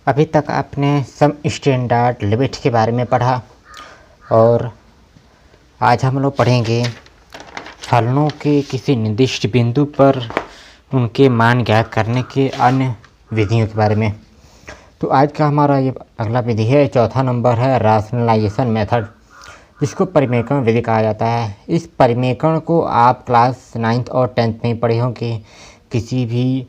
अभी तक आपने सम स्टैंडर्ड लिमिट के बारे में पढ़ा और आज हम लोग पढ़ेंगे फलनों के किसी निर्दिष्ट बिंदु पर उनके मान ज्ञात करने के अन्य विधियों के बारे में। तो आज का हमारा ये अगला विधि है, चौथा नंबर है राशनलाइजेशन मेथड, जिसको परिमेयकरण विधि कहा जाता है। इस परिमेयकरण को आप क्लास 9th और 10th में पढ़े होंगे। किसी भी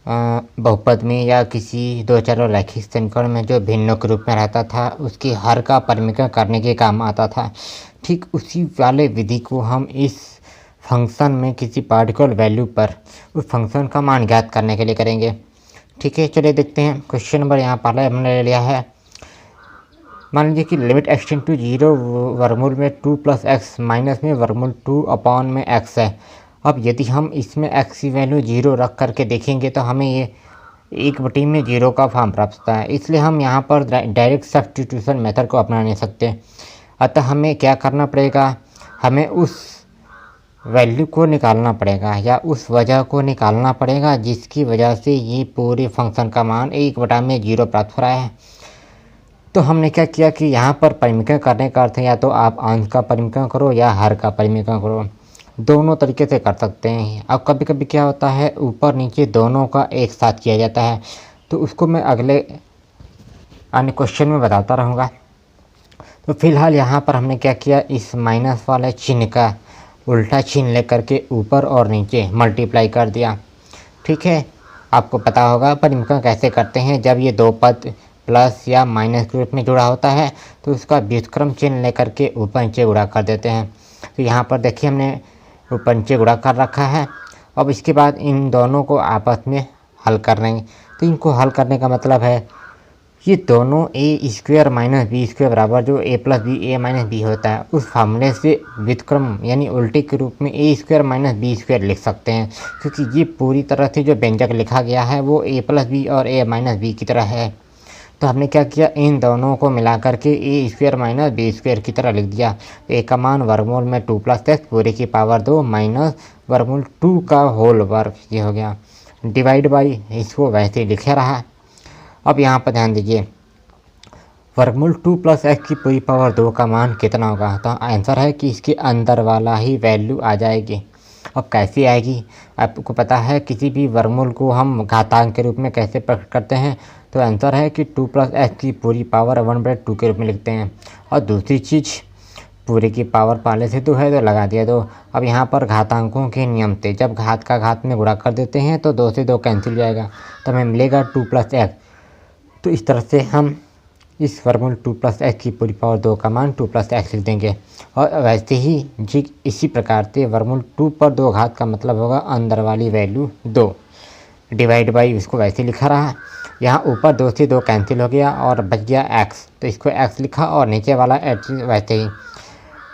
बहुपद में या किसी दो चर रैखिक समीकरण में जो भिन्नों के रूप में रहता था उसके हर का परिमेयकरण करने के काम आता था। ठीक उसी वाले विधि को हम इस फंक्शन में किसी पार्टिकुलर वैल्यू पर उस फंक्शन का मान ज्ञात करने के लिए करेंगे। ठीक है, चलिए देखते हैं। क्वेश्चन नंबर यहाँ पहले हमने ले लिया है। मान लीजिए कि लिमिट एक्सटेंड टू 0 वर्गमूल में 2 + x माइनस में वर्गमूल 2 में x है। अब यदि हम इसमें x की वैल्यू 0 रख करके देखेंगे तो हमें ये 1/0 का फॉर्म प्राप्त होता है। इसलिए हम यहाँ पर डायरेक्ट सब्स्टिट्यूशन मेथड को अपना नहीं सकते। अतः हमें क्या करना पड़ेगा, हमें उस वैल्यू को निकालना पड़ेगा या उस वजह को निकालना पड़ेगा जिसकी वजह से ये पूरे फंक्शन का मान 1/0 प्राप्त हो रहा है। तो हमने क्या किया कि यहाँ पर परिमेयकरण करने का अर्थ है या तो आप अंश का परिमेयकरण करो या हर का परिमेयकरण करो, दोनों तरीके से कर सकते हैं। अब कभी कभी क्या होता है, ऊपर नीचे दोनों का एक साथ किया जाता है, तो उसको मैं अगले अन्य क्वेश्चन में बताता रहूँगा। तो फिलहाल यहाँ पर हमने क्या किया, इस माइनस वाले चिन्ह का उल्टा चिन्ह लेकर के ऊपर और नीचे मल्टीप्लाई कर दिया। ठीक है, आपको पता होगा परिमेयकरण कैसे करते हैं। जब ये दो पद प्लस या माइनस के रूप में जुड़ा होता है तो उसका व्युत्क्रम चिन्ह लेकर के ऊपर नीचे गुणा कर देते हैं। तो यहाँ पर देखिए हमने ऊपर नीचे गुणा कर रखा है। अब इसके बाद इन दोनों को आपस में हल कर लेंगे। तो इनको हल करने का मतलब है ये दोनों a² - b² बराबर जो a + b a - b होता है उस फार्मूले से व्युत्क्रम यानी उल्टे के रूप में a² - b² लिख सकते हैं, क्योंकि ये पूरी तरह से जो व्यंजक लिखा गया है वो a + b और a - b की तरह है। तो हमने क्या किया, इन दोनों को मिला करके a² - b² की तरह लिख दिया। a का मान वर्गमूल में 2 + x पूरे की पावर 2 माइनस वर्गमूल 2 का होल वर्ग, ये हो गया डिवाइड बाई, इसको वैसे ही लिखा रहा। अब यहाँ पर ध्यान दीजिए, वर्गमूल 2 + x की पूरी पावर 2 का मान कितना होगा। तो आंसर है कि इसके अंदर वाला ही वैल्यू आ जाएगी। अब कैसे आएगी, आपको पता है किसी भी वर्गमूल को हम घातांक के रूप में कैसे प्रकट करते हैं। तो आंसर है कि 2 + x की पूरी पावर 1/2 के रूप में लिखते हैं। और दूसरी चीज़, पूरे की पावर पहले से तो है तो लगा दिया। तो अब यहाँ पर घातांकों के नियम थे, जब घात का घात में गुणा कर देते हैं तो 2 से 2 कैंसिल जाएगा, तो हमें मिलेगा 2 + x। तो इस तरह से हम इस वर्गमूल 2 + x की पूरी पावर 2 का मान 2 + x लिख देंगे। और वैसे ही जी इसी प्रकार से वर्गमूल 2 पर 2 घात का मतलब होगा अंदर वाली वैल्यू 2 डिवाइड बाई, इसको वैसे लिखा रहा। यहाँ ऊपर 2 से 2 कैंसिल हो गया और बच गया x, तो इसको x लिखा और नीचे वाला h वैसे ही।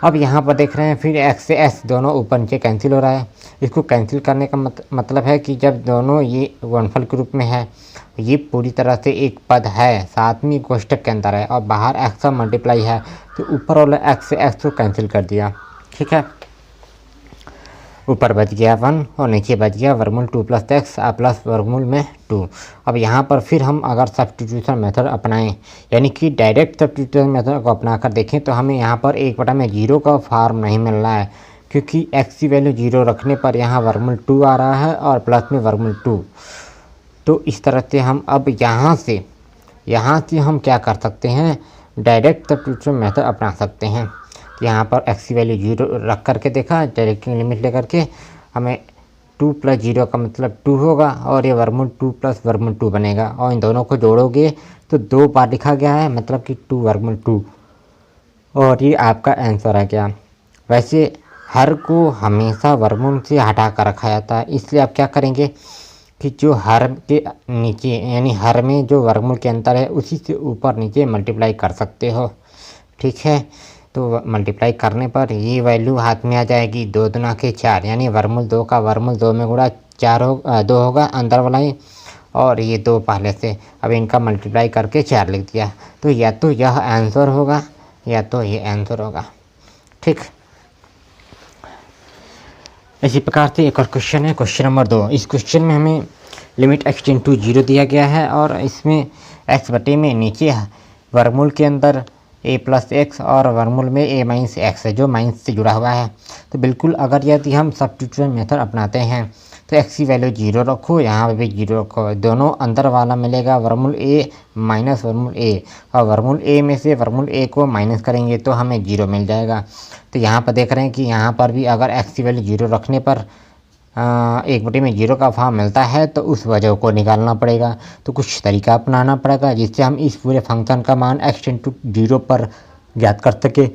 अब यहाँ पर देख रहे हैं फिर x से s दोनों ऊपर नीचे कैंसिल हो रहा है। इसको कैंसिल करने का मतलब है कि जब दोनों ये गुणनफल के रूप में है, ये पूरी तरह से एक पद है, साथ में कोष्ठक के अंदर है और बाहर x का मल्टीप्लाई है, तो ऊपर वाला x से x को कैंसिल कर दिया। ठीक है, ऊपर बच गया 1 और नीचे बच गया वर्गमूल 2 + x प्लस वर्गमूल में 2। अब यहाँ पर फिर हम अगर सब्स्टिट्यूशन मेथड अपनाएं, यानी कि डायरेक्ट सब्स्टिट्यूशन मेथड को अपना कर देखें, तो हमें यहाँ पर 1/0 का फॉर्म नहीं मिल रहा है, क्योंकि x की वैल्यू 0 रखने पर यहाँ वर्गमूल 2 आ रहा है और प्लस में वर्गमूल 2। तो इस तरह से हम अब यहाँ से हम क्या कर सकते हैं, डायरेक्ट सब्स्टिट्यूशन मेथड अपना सकते हैं। यहाँ पर x की वैल्यू 0 रख करके देखा, डायरेक्ट लिमिट लेकर के हमें 2 + 0 का मतलब 2 होगा और ये वर्गमूल 2 + वर्गमूल 2 बनेगा। और इन दोनों को जोड़ोगे तो 2 बार लिखा गया है, मतलब कि 2 वर्गमूल 2, और ये आपका आंसर आ गया। वैसे हर को हमेशा वर्गमूल से हटा कर रखा जाता है, इसलिए आप क्या करेंगे कि जो हर के नीचे यानी हर में जो वर्गमूल के अंतर है उसी से ऊपर नीचे मल्टीप्लाई कर सकते हो। ठीक है, तो मल्टीप्लाई करने पर ये वैल्यू हाथ में आ जाएगी 2 दूना के 4, यानी वर्गमूल 2 का वर्गमूल 2 में गुणा 2 होगा अंदर वाला ही, और ये 2 पहले से। अब इनका मल्टीप्लाई करके 4 लिख दिया, तो या तो यह आंसर होगा या तो ये आंसर होगा। ठीक, इसी प्रकार से एक और क्वेश्चन है, क्वेश्चन नंबर 2। इस क्वेश्चन में हमें लिमिट x टेंड टू 0 दिया गया है और इसमें x बटे में नीचे वर्गमूल के अंदर a प्लस एक्स और वर्गमूल में a माइनस एक्स है जो माइनस से जुड़ा हुआ है। तो बिल्कुल अगर यदि हम सब्स्टिट्यूशन मेथड अपनाते हैं तो x की वैल्यू 0 रखो, यहाँ पे भी 0 रखो, दोनों अंदर वाला मिलेगा वर्गमूल a माइनस वर्गमूल a और वर्गमूल a में से वर्गमूल a को माइनस करेंगे तो हमें 0 मिल जाएगा। तो यहाँ पर देख रहे हैं कि यहाँ पर भी अगर x की वैल्यू 0 रखने पर 1/में 0 का फॉर्म मिलता है तो उस वजह को निकालना पड़ेगा। तो कुछ तरीका अपनाना पड़ेगा जिससे हम इस पूरे फंक्शन का मान x टेंड टू 0 पर ज्ञात कर सके।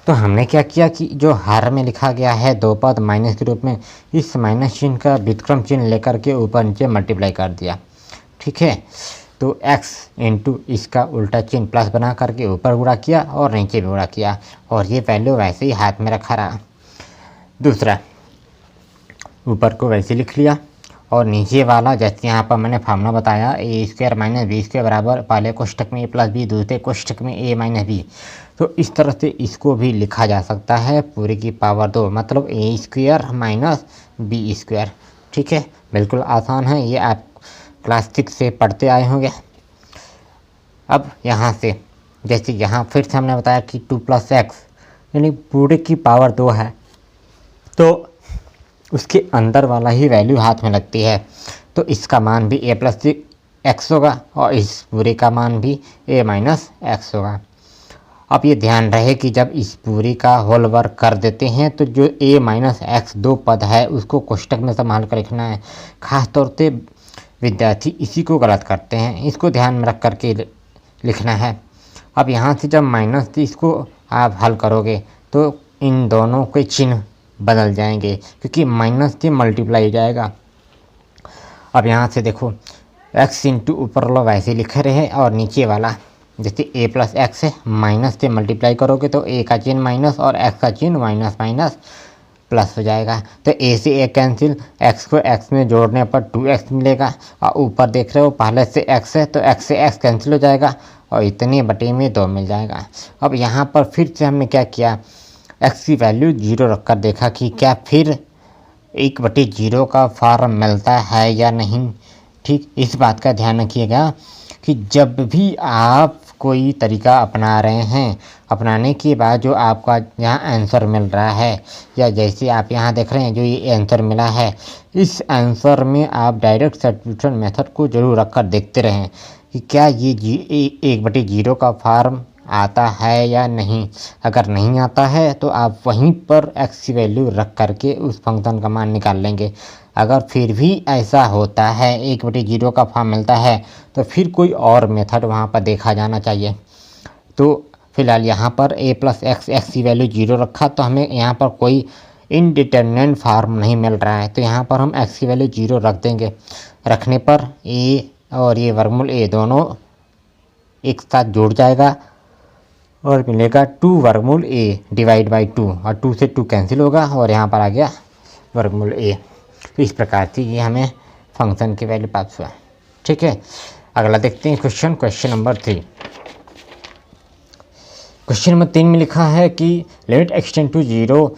तो हमने क्या किया कि जो हर में लिखा गया है दो पद माइनस के रूप में, इस माइनस चिन्ह का व्युत्क्रम चिन्ह लेकर के ऊपर नीचे मल्टीप्लाई कर दिया। ठीक है, तो x इंटू इसका उल्टा चिन्ह प्लस बना करके ऊपर गुणा किया और नीचे भी गुणा किया और ये वैल्यू वैसे ही हाथ में रखा रहा। दूसरा, ऊपर को वैसे लिख लिया और नीचे वाला जैसे यहाँ पर मैंने फार्मूला बताया ए स्क्वायर माइनस बी स्क्वायर बराबर पहले कोष्ठक में ए प्लस बी, दूसरे कोष्ठक में ए माइनस बी। तो इस तरह से इसको भी लिखा जा सकता है पूरे की पावर 2, मतलब ए स्क्वायर माइनस बी स्क्वायर। ठीक है, बिल्कुल आसान है, ये आप क्लास 6 से पढ़ते आए होंगे। अब यहाँ से जैसे यहाँ फिर से हमने बताया कि 2 प्लस एक्स यानी पूरे की पावर 2 है तो उसके अंदर वाला ही वैल्यू हाथ में लगती है, तो इसका मान भी a प्लस एक्स होगा और इस पूरे का मान भी a माइनस एक्स होगा। अब ये ध्यान रहे कि जब इस पूरी का होल वर्क कर देते हैं तो जो a माइनस एक्स दो पद है उसको कोष्ठक में संभाल कर लिखना है। खास तौर से विद्यार्थी इसी को गलत करते हैं, इसको ध्यान में रख करके लिखना है। अब यहाँ से जब माइनस से इसको आप हल करोगे तो इन दोनों के चिन्ह बदल जाएंगे क्योंकि माइनस से मल्टीप्लाई हो जाएगा। अब यहाँ से देखो x इंटू ऊपर वाला वैसे लिखे रहे और नीचे वाला जैसे a प्लस एक्स है माइनस से मल्टीप्लाई करोगे तो a का चिन्ह माइनस और x का चिन्ह माइनस माइनस प्लस हो जाएगा। तो a से a कैंसिल, x को x में जोड़ने पर 2x मिलेगा और ऊपर देख रहे हो पहले से x है तो x से x कैंसिल हो जाएगा और इतने बटे में 2 मिल जाएगा। अब यहाँ पर फिर से हमने क्या किया, x की वैल्यू 0 रखकर देखा कि क्या फिर 1/0 का फॉर्म मिलता है या नहीं। ठीक, इस बात का ध्यान रखिएगा कि जब भी आप कोई तरीका अपना रहे हैं, अपनाने के बाद जो आपका यहाँ आंसर मिल रहा है या जैसे आप यहाँ देख रहे हैं जो ये आंसर मिला है, इस आंसर में आप डायरेक्ट सब्स्टिट्यूशन मेथड को जरूर रखकर देखते रहें कि क्या ये 1/0 का फॉर्म आता है या नहीं। अगर नहीं आता है तो आप वहीं पर x की वैल्यू रख करके उस फंक्शन का मान निकाल लेंगे। अगर फिर भी ऐसा होता है 1/0 का फॉर्म मिलता है तो फिर कोई और मेथड वहाँ पर देखा जाना चाहिए। तो फिलहाल यहाँ पर a प्लस एक्स की वैल्यू 0 रखा तो हमें यहाँ पर कोई इनडिटरमिनेंट फॉर्म नहीं मिल रहा है, तो यहाँ पर हम x की वैल्यू 0 रख देंगे। रखने पर a और ये वर्गमूल a दोनों एक साथ जुड़ जाएगा और मिलेगा 2 वर्गमूल a डिवाइड बाई 2 और 2 से 2 कैंसिल होगा और यहाँ पर आ गया वर्गमूल a। तो इस प्रकार से ये हमें फंक्शन की वैल्यू प्राप्त हुआ। ठीक है, अगला देखते हैं क्वेश्चन नंबर 3। क्वेश्चन नंबर 3 में लिखा है कि लिमिट x टेंड टू 0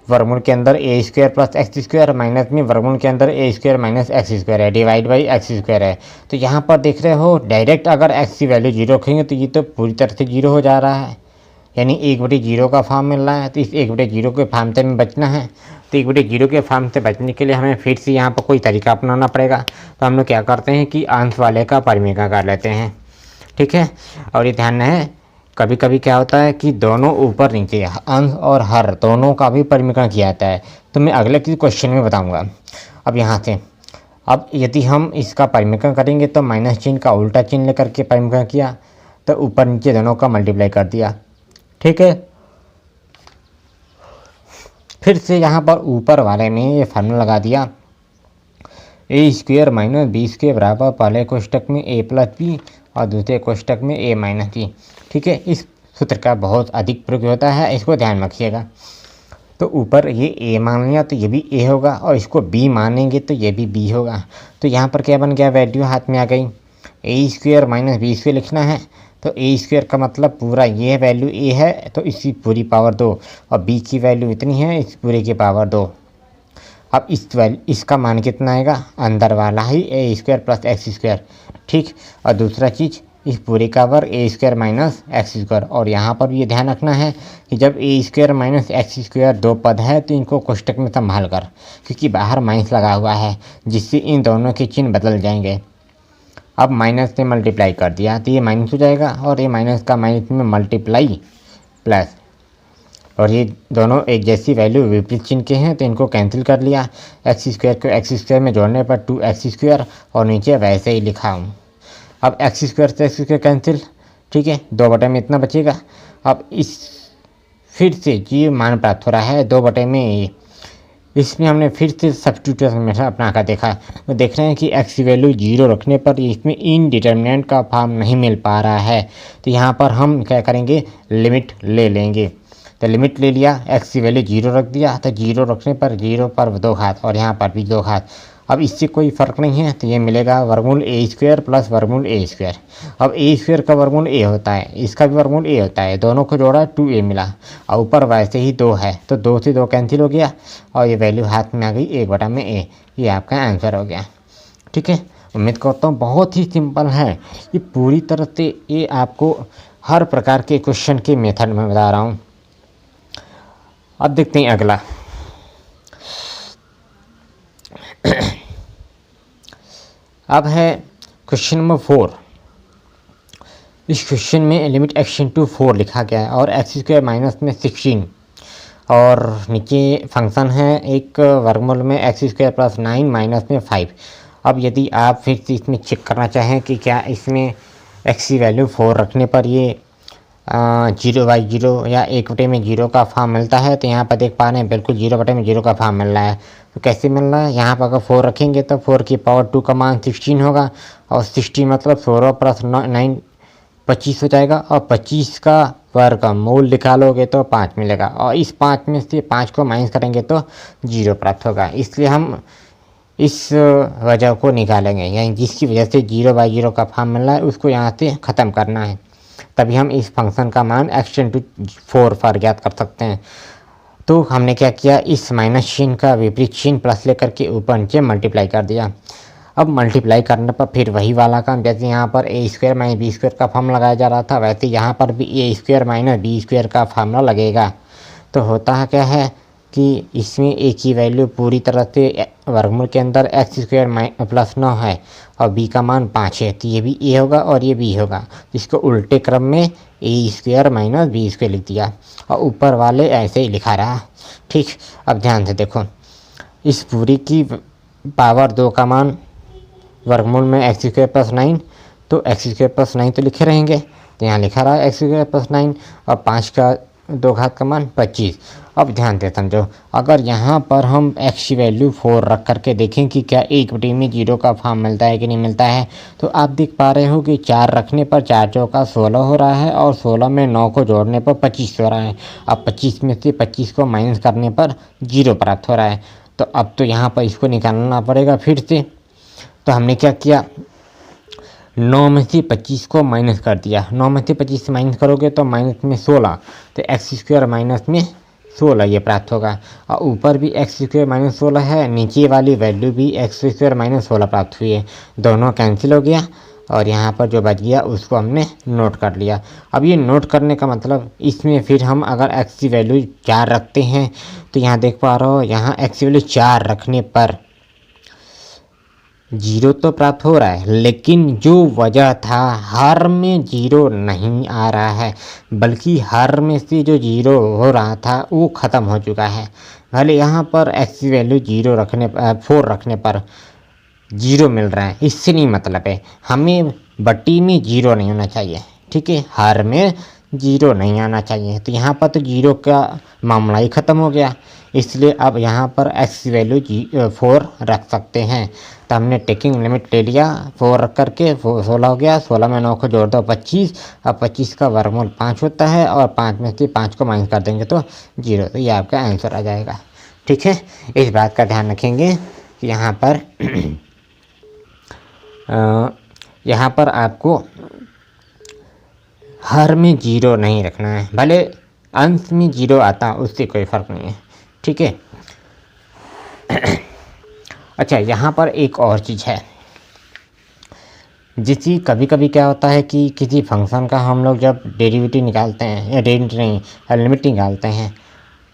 वर्गमूल के अंदर a square plus x square minus में वर्गमूल के अंदर a square minus x square है डिवाइड बाई एक्स स्क्वायर है। तो यहाँ पर देख रहे हो डायरेक्ट अगर x की वैल्यू 0 रखेंगे तो ये तो पूरी तरह से 0 हो जा रहा है, यानी 1/0 का फॉर्म मिल रहा है। तो इस 1/0 के फॉर्म से हमें बचना है, तो 1/0 के फॉर्म से बचने के लिए हमें फिर से यहाँ पर कोई तरीका अपनाना पड़ेगा। तो हम लोग क्या करते हैं कि अंश वाले का परिमेय कर लेते हैं। ठीक है, और ये ध्यान है कभी कभी क्या होता है कि दोनों ऊपर नीचे अंश और हर दोनों का भी परिमेय किया जाता है, तो मैं अगले किसी क्वेश्चन में बताऊंगा। अब यहाँ से अब यदि हम इसका परिमेय करेंगे तो माइनस चिन्ह का उल्टा चिन्ह लेकर के परिमेय किया तो ऊपर नीचे दोनों का मल्टीप्लाई कर दिया। ठीक है, फिर से यहाँ पर ऊपर वाले में ये फार्मूला लगा दिया a square minus B square बराबर पहले कोष्ठक में a प्लस बी और दूसरे कोष्ठक में a माइनस बी। ठीक है, इस सूत्र का बहुत अधिक प्रयोग होता है, इसको ध्यान रखिएगा। तो ऊपर ये a मान लिया तो ये भी a होगा और इसको b मानेंगे तो ये भी b होगा। तो यहाँ पर क्या बन गया, वैल्यू हाथ में आ गई। a square minus B square लिखना है तो a स्क्वायर का मतलब पूरा ये वैल्यू a है तो इसकी पूरी पावर 2 और b की वैल्यू इतनी है इस पूरे की पावर 2। अब इसका मान कितना आएगा, अंदर वाला ही ए स्क्वायर प्लस एक्स स्क्वायर, ठीक। और दूसरा चीज़ इस पूरे का वर्ग ए स्क्वायर माइनस एक्स स्क्वायर। और यहाँ पर भी ये ध्यान रखना है कि जब ए स्क्वायर माइनस एक्स स्क्वायर दो पद है तो इनको कोष्टक में संभाल कर, क्योंकि बाहर माइनस लगा हुआ है जिससे इन दोनों के चिन्ह बदल जाएंगे। अब माइनस से मल्टीप्लाई कर दिया तो ये माइनस हो जाएगा और ये माइनस का माइनस में मल्टीप्लाई प्लस, और ये दोनों एक जैसी वैल्यू विपरीत चिन्ह के हैं तो इनको कैंसिल कर लिया। एक्स स्क्वायर को एक्स स्क्वायर में जोड़ने पर 2x स्क्वायर और नीचे वैसे ही लिखा हूँ। अब एक्स स्क्वायर से एक्स स्क्वायर कैंसिल, ठीक है, 2 में इतना बचेगा। अब इस फिर से ये मान प्राप्त हो रहा है 2 में, इसमें हमने फिर से सब्स्टिट्यूशन मेथड अपना कर देखा तो देख रहे हैं कि एक्स की वैल्यू 0 रखने पर इसमें इनडिटर्मिनेंट का फॉर्म नहीं मिल पा रहा है। तो यहाँ पर हम क्या करेंगे, लिमिट ले लेंगे। तो लिमिट ले लिया, एक्स की वैल्यू 0 रख दिया, तो 0 रखने पर 0 पर 2 घात और यहाँ पर भी 2 घात। अब इससे कोई फ़र्क नहीं है तो ये मिलेगा वर्गमूल ए स्क्वायर प्लस वर्गमूल ए स्क्वायर। अब ए स्क्वायर का वर्गमूल ए होता है, इसका भी वर्गमूल ए होता है, दोनों को जोड़ा 2a मिला और ऊपर वैसे ही 2 है तो 2 से 2 कैंसिल हो गया और ये वैल्यू हाथ में आ गई 1/a। ये आपका आंसर हो गया, ठीक है। उम्मीद करता हूँ बहुत ही सिंपल है ये, पूरी तरह से ये आपको हर प्रकार के क्वेश्चन के मेथड में बता रहा हूँ। अब देखते हैं अगला। अब है क्वेश्चन नंबर 4। इस क्वेश्चन में लिमिट x टू 4 लिखा गया है और एक्स स्क्वायर माइनस में 16 और नीचे फंक्शन है एक वर्गमूल में एक्स स्क्वायर प्लस 9 माइनस में 5। अब यदि आप फिर से इसमें चेक करना चाहें कि क्या इसमें x की वैल्यू 4 रखने पर ये 0/0 या 1/0 का फॉर्म मिलता है, तो यहाँ पर देख पा रहे हैं बिल्कुल 0/0 का फॉर्म मिल रहा है। तो कैसे मिल रहा है, यहाँ पर अगर 4 रखेंगे तो 4 की पावर 2 का मान 16 होगा और 16 मतलब 16 प्लस 9 25 हो जाएगा और 25 का वर्गमूल निकालोगे तो 5 मिलेगा और इस 5 में से 5 को माइनस करेंगे तो 0 प्राप्त होगा। इसलिए हम इस वजह को निकालेंगे, यानी जिसकी वजह से 0/0 का फॉर्म मिल रहा है उसको यहाँ से ख़त्म करना है, तभी हम इस फंक्शन का मान x टू 4 पर ज्ञात कर सकते हैं। तो हमने क्या किया, इस माइनस चिन्ह का विपरीत चिन्ह प्लस लेकर के ऊपर नीचे मल्टीप्लाई कर दिया। अब मल्टीप्लाई करने पर फिर वही वाला काम, जैसे यहाँ पर ए स्क्वायर माइनस बी स्क्वायर का फॉर्मूला लगाया जा रहा था वैसे यहाँ पर भी ए स्क्वायर माइनस बी स्क्वायर का फॉर्मूला लगेगा। तो होता है क्या है कि इसमें ए की वैल्यू पूरी तरह से वर्गमूल के अंदर एक्स स्क्वायर प्लस 9 है और बी का मान 5 है, तो ये भी ए होगा और ये बी होगा। इसको उल्टे क्रम में ए स्क्वायर माइनस बी स्क्वायर लिख दिया और ऊपर वाले ऐसे ही लिखा रहा, ठीक। अब ध्यान से देखो, इस पूरी की पावर 2 का मान वर्गमूल में एक्स स्क्वायर प्लस 9, तो एक्स स्क्वायर प्लस 9 तो लिखे रहेंगे, तो यहाँ लिखा रहा है एक्स स्क्वायर प्लस 9 और 5 का 2 घात का मान 25। अब ध्यान से समझो, अगर यहाँ पर हम x की वैल्यू 4 रख करके देखें कि क्या 1/0 का फॉर्म मिलता है कि नहीं मिलता है, तो आप देख पा रहे हो कि 4 रखने पर 4 चौका 16 हो रहा है और 16 में 9 को जोड़ने पर 25 हो रहा है। अब 25 में से 25 को माइनस करने पर 0 प्राप्त हो रहा है। तो अब तो यहाँ पर इसको निकालना पड़ेगा फिर से। तो हमने क्या किया, 9 में से 25 को माइनस कर दिया। 9 में से 25 से माइनस करोगे तो माइनस में 16, तो एक्स स्क्वायर माइनस में 16 ये प्राप्त होगा और ऊपर भी एक्स स्क्वायर माइनस 16 है, नीचे वाली वैल्यू भी एक्स स्क्वायर माइनस 16 प्राप्त हुई है, दोनों कैंसिल हो गया और यहाँ पर जो बच गया उसको हमने नोट कर लिया। अब ये नोट करने का मतलब, इसमें फिर हम अगर एक्स की वैल्यू 4 रखते हैं तो यहाँ देख पा रहे हो, यहाँ एक्स की वैल्यू 4 रखने पर 0 तो प्राप्त हो रहा है, लेकिन जो वजह था हर में 0 नहीं आ रहा है, बल्कि हर में से जो 0 हो रहा था वो ख़त्म हो चुका है। भले यहाँ पर एक्स की वैल्यू 4 रखने पर 0 मिल रहा है, इससे नहीं मतलब है, हमें बट्टी में 0 नहीं होना चाहिए, ठीक है, हर में 0 नहीं आना चाहिए। तो यहाँ पर तो 0 का मामला ही ख़त्म हो गया, इसलिए अब यहाँ पर x की वैल्यू 4 रख सकते हैं। तो हमने टेकिंग लिमिट ले लिया, 4 रख करके 16 हो गया, 16 में 9 को जोड़ दो 25, अब 25 का वर्गमूल 5 होता है और 5 में से 5 को माइनस कर देंगे तो 0, तो ये आपका आंसर आ जाएगा, ठीक है। इस बात का ध्यान रखेंगे कि यहाँ पर आपको हर में 0 नहीं रखना है, भले अंश में 0 आता उससे कोई फ़र्क नहीं है, ठीक है। अच्छा, यहाँ पर एक और चीज़ है, जिसकी कभी कभी क्या होता है कि किसी फंक्शन का हम लोग जब डेरिवेटिव निकालते हैं या डेरिवेटिव नहीं लिमिट निकालते हैं,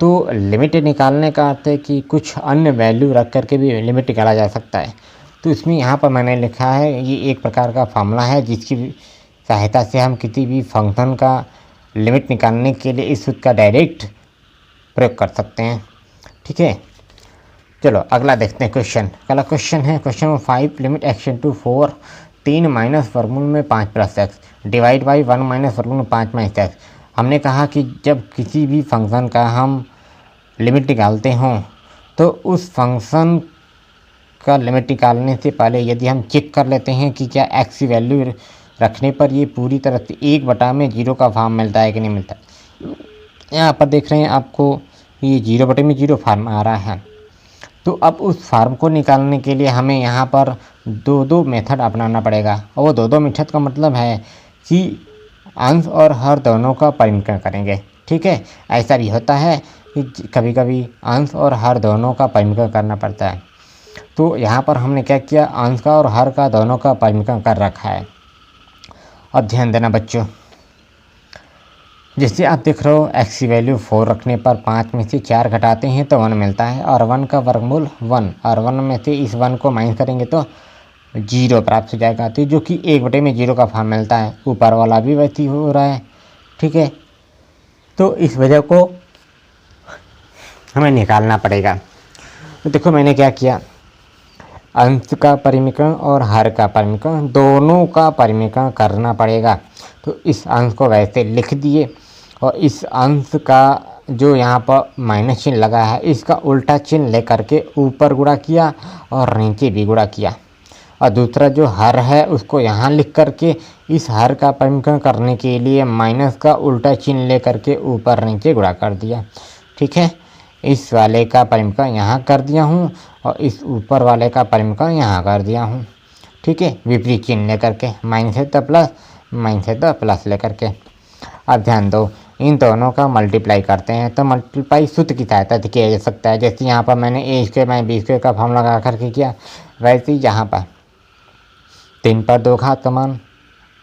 तो लिमिट निकालने का अर्थ है कि कुछ अन्य वैल्यू रख करके भी लिमिट निकाला जा सकता है। तो इसमें यहाँ पर मैंने लिखा है, ये एक प्रकार का फार्मूला है जिसकी सहायता से हम किसी भी फंक्शन का लिमिट निकालने के लिए इस सूत्र का डायरेक्ट प्रयोग कर सकते हैं। ठीक है, चलो अगला देखते हैं क्वेश्चन। अगला क्वेश्चन है question number 5, limit x in to 4 3 minus वर्गमूल में 5 plus x divide by 1 minus वर्गमूल में 5 माइनस एक्स। हमने कहा कि जब किसी भी फंक्शन का हम लिमिट निकालते हों तो उस फंक्शन का लिमिट निकालने से पहले यदि हम चेक कर लेते हैं कि क्या एक्स की वैल्यू रखने पर ये पूरी तरह से 1/0 का फॉर्म मिलता है कि नहीं मिलता। यहाँ पर देख रहे हैं आपको ये 0/0 फॉर्म आ रहा है। तो अब उस फार्म को निकालने के लिए हमें यहाँ पर दो मेथड अपनाना पड़ेगा, और वो दो मेथड का मतलब है कि अंश और हर दोनों का परिमीकरण करेंगे। ठीक है, ऐसा भी होता है कि कभी कभी अंश और हर दोनों का परिमीकरण करना पड़ता है। तो यहाँ पर हमने क्या किया, अंश का और हर का दोनों का परिमीकरण कर रखा है। अब ध्यान देना बच्चों, जैसे आप देख रहे हो x की वैल्यू 4 रखने पर 5 में से 4 घटाते हैं तो 1 मिलता है, और 1 का वर्गमूल 1, और 1 में से इस 1 को माइनस करेंगे तो 0 प्राप्त हो जाएगा। तो जो कि 1/0 का फॉर्म मिलता है, ऊपर वाला भी वैसे ही हो रहा है। ठीक है, तो इस वजह को हमें निकालना पड़ेगा। तो देखो मैंने क्या किया, अंश का परिमीकरण और हर का परिमीकरण दोनों का परिमीकरण करना पड़ेगा। तो इस अंश को वैसे लिख दिए, और इस अंश का जो यहाँ पर माइनस चिन्ह लगा है इसका उल्टा चिन्ह लेकर के ऊपर गुणा किया और नीचे भी गुणा किया, और दूसरा जो हर है उसको यहाँ लिख करके इस हर का परिमीकरण करने के लिए माइनस का उल्टा चिन्ह लेकर के ऊपर नीचे गुणा कर दिया। ठीक है, इस वाले का परिमीकरण यहाँ कर दिया हूँ और इस ऊपर वाले का परिमीकरण यहाँ कर दिया हूँ। ठीक है, विपरीत चिन्ह लेकर के, माइनस है तो प्लस, माइनस है तो प्लस लेकर के। अब ध्यान दो, इन दोनों का मल्टीप्लाई करते हैं तो मल्टीप्लाई सूत्र की सहायता से किया जा सकता है। जैसे यहाँ पर मैंने a² - b² का फॉर्म लगा करके किया, वैसे ही यहाँ पर 3 पर 2 घात का मान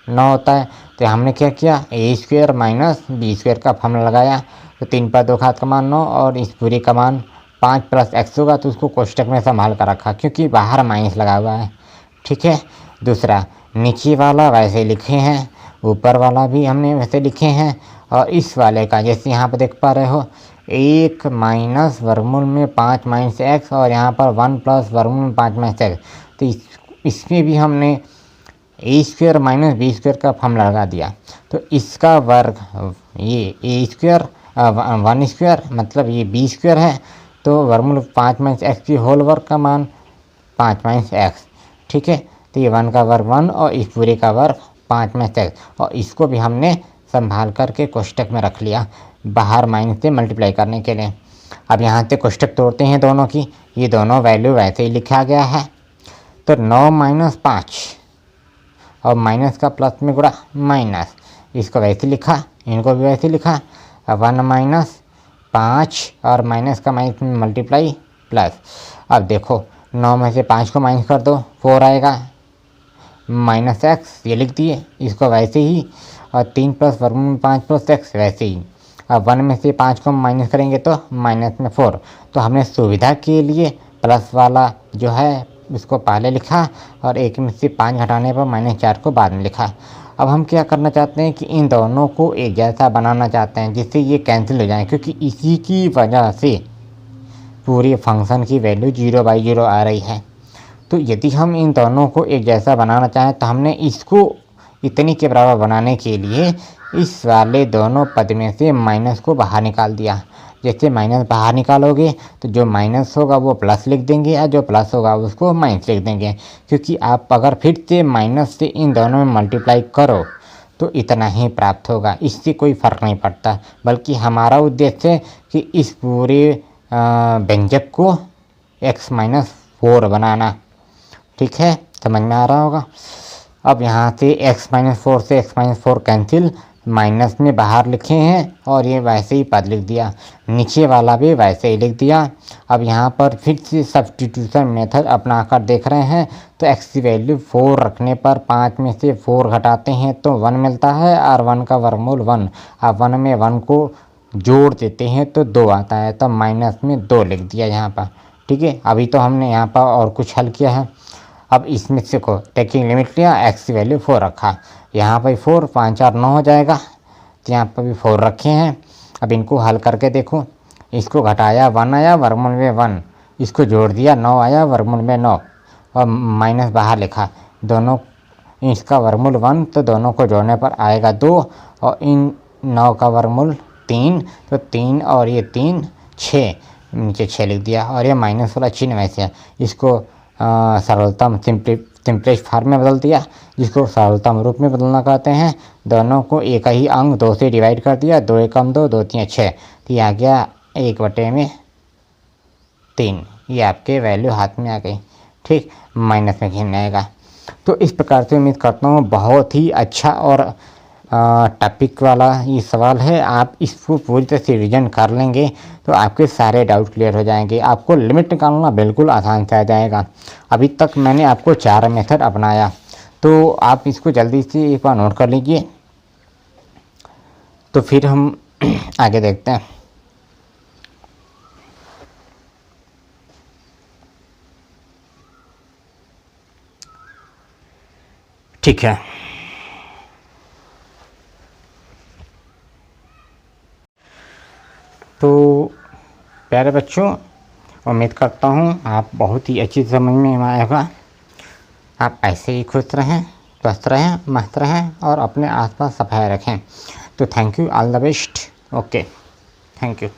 9 होता है। तो हमने क्या किया, a² - b² का फॉर्म लगाया, तो 3 पर 2 घात का मान 9 और इस पूरे का मान 5 प्लस एक्स होगा, तो उसको कोष्टक में संभाल कर रखा क्योंकि बाहर माइनस लगा हुआ है। ठीक है, दूसरा नीचे वाला वैसे लिखे हैं, ऊपर वाला भी हमने वैसे लिखे हैं, और इस वाले का जैसे यहाँ पर देख पा रहे हो 1 माइनस वर्गमूल में 5 माइनस एक्स, और यहाँ पर 1 प्लस वर्गमूल में 5 माइनस एक्स। तो इसमें भी हमने a² - b² का फॉर्म लगा दिया। तो इसका वर्ग ये a² 1² मतलब ये b² है, तो वर्गमूल 5 माइनस एक्स की होल वर्ग का मान 5 माइनस एक्स। ठीक है, तो ये 1 का वर्ग 1 और इस पूरे का वर्ग 5 माइनस एक्स, और इसको भी हमने संभाल करके कोष्टक में रख लिया बाहर माइनस से मल्टीप्लाई करने के लिए। अब यहाँ से कोष्टक तोड़ते हैं दोनों की, ये दोनों वैल्यू वैसे ही लिखा गया है। तो 9 माइनस 5 और माइनस का प्लस में गुणा माइनस, इसको वैसे लिखा, इनको भी वैसे लिखा। 1 माइनस 5 और माइनस का माइनस में मल्टीप्लाई प्लस। अब देखो 9 में से 5 को माइनस कर दो 4 आएगा, माइनस एक्स ये लिख दिए, इसको वैसे ही, और 3 प्लस वर्गमूल में 5 प्लस एक्स वैसे ही। अब 1 में से 5 को माइनस करेंगे तो माइनस में 4। तो हमने सुविधा के लिए प्लस वाला जो है उसको पहले लिखा, और 1 में से 5 घटाने पर -4 को बाद में लिखा। अब हम क्या करना चाहते हैं कि इन दोनों को एक जैसा बनाना चाहते हैं जिससे ये कैंसिल हो जाए, क्योंकि इसी की वजह से पूरे फंक्शन की वैल्यू 0/0 आ रही है। तो यदि हम इन दोनों को एक जैसा बनाना चाहें तो हमने इसको इतनी के बराबर बनाने के लिए इस वाले दोनों पद में से माइनस को बाहर निकाल दिया। जैसे माइनस बाहर निकालोगे तो जो माइनस होगा वो प्लस लिख देंगे, और जो प्लस होगा उसको माइनस लिख देंगे, क्योंकि आप अगर फिर से माइनस से इन दोनों में मल्टीप्लाई करो तो इतना ही प्राप्त होगा, इससे कोई फ़र्क नहीं पड़ता। बल्कि हमारा उद्देश्य है कि इस पूरे व्यंजक को x-4 बनाना। ठीक है, समझ में आ रहा होगा। अब यहाँ से x-4 से x-4 कैंसिल, माइनस में बाहर लिखे हैं, और ये वैसे ही पद लिख दिया, नीचे वाला भी वैसे ही लिख दिया। अब यहाँ पर फिर से सब्स्टिट्यूशन मेथड अपना कर देख रहे हैं, तो x की वैल्यू 4 रखने पर 5 में से 4 घटाते हैं तो 1 मिलता है और 1 का वर्गमूल 1। अब 1 में 1 को जोड़ देते हैं तो 2 आता है, तो माइनस में 2 लिख दिया यहाँ पर। ठीक है, अभी तो हमने यहाँ पर और कुछ हल किया है। अब इसमें से को टेकिंग लिमिट लिया, x की वैल्यू 4 रखा, यहाँ पर 4 5 और 9 हो जाएगा, तो यहाँ पर भी 4 रखे हैं। अब इनको हल करके देखो, इसको घटाया 1 आया, वर्गमूल में 1, इसको जोड़ दिया 9 आया, वर्गमूल में 9, और माइनस बाहर लिखा, दोनों इसका वर्गमूल 1, तो दोनों को जोड़ने पर आएगा 2, और इन 9 का वर्गमूल 3, तो 3 और ये 3 6, नीचे 6 लिख दिया। और ये माइनस वाला चिन्ह वैसे है, इसको सरलतम सिंपलेस्ट फॉर्म में बदल दिया, जिसको सरलतम रूप में बदलना कहते हैं। दोनों को एक ही अंक 2 से डिवाइड कर दिया, 2 एकम 2, 2 3 6, तो ये आ गया 1/3। ये आपके वैल्यू हाथ में आ गई। ठीक, माइनस में घिन आएगा। तो इस प्रकार से उम्मीद करता हूँ बहुत ही अच्छा और टॉपिक वाला ये सवाल है। आप इसको पूरी तरह से रिविजन कर लेंगे तो आपके सारे डाउट क्लियर हो जाएंगे। आपको लिमिट निकालना बिल्कुल आसान से आ जाएगा। अभी तक मैंने आपको 4 मेथड अपनाया, तो आप इसको जल्दी से एक बार नोट कर लीजिए, तो फिर हम आगे देखते हैं। ठीक है, तो प्यारे बच्चों, उम्मीद करता हूँ आप बहुत ही अच्छी समझ में आएगा। आप ऐसे ही खुश रहें, स्वस्थ रहें, मस्त रहें और अपने आसपास सफाई रखें। तो thank you, all the best. Okay, thank you.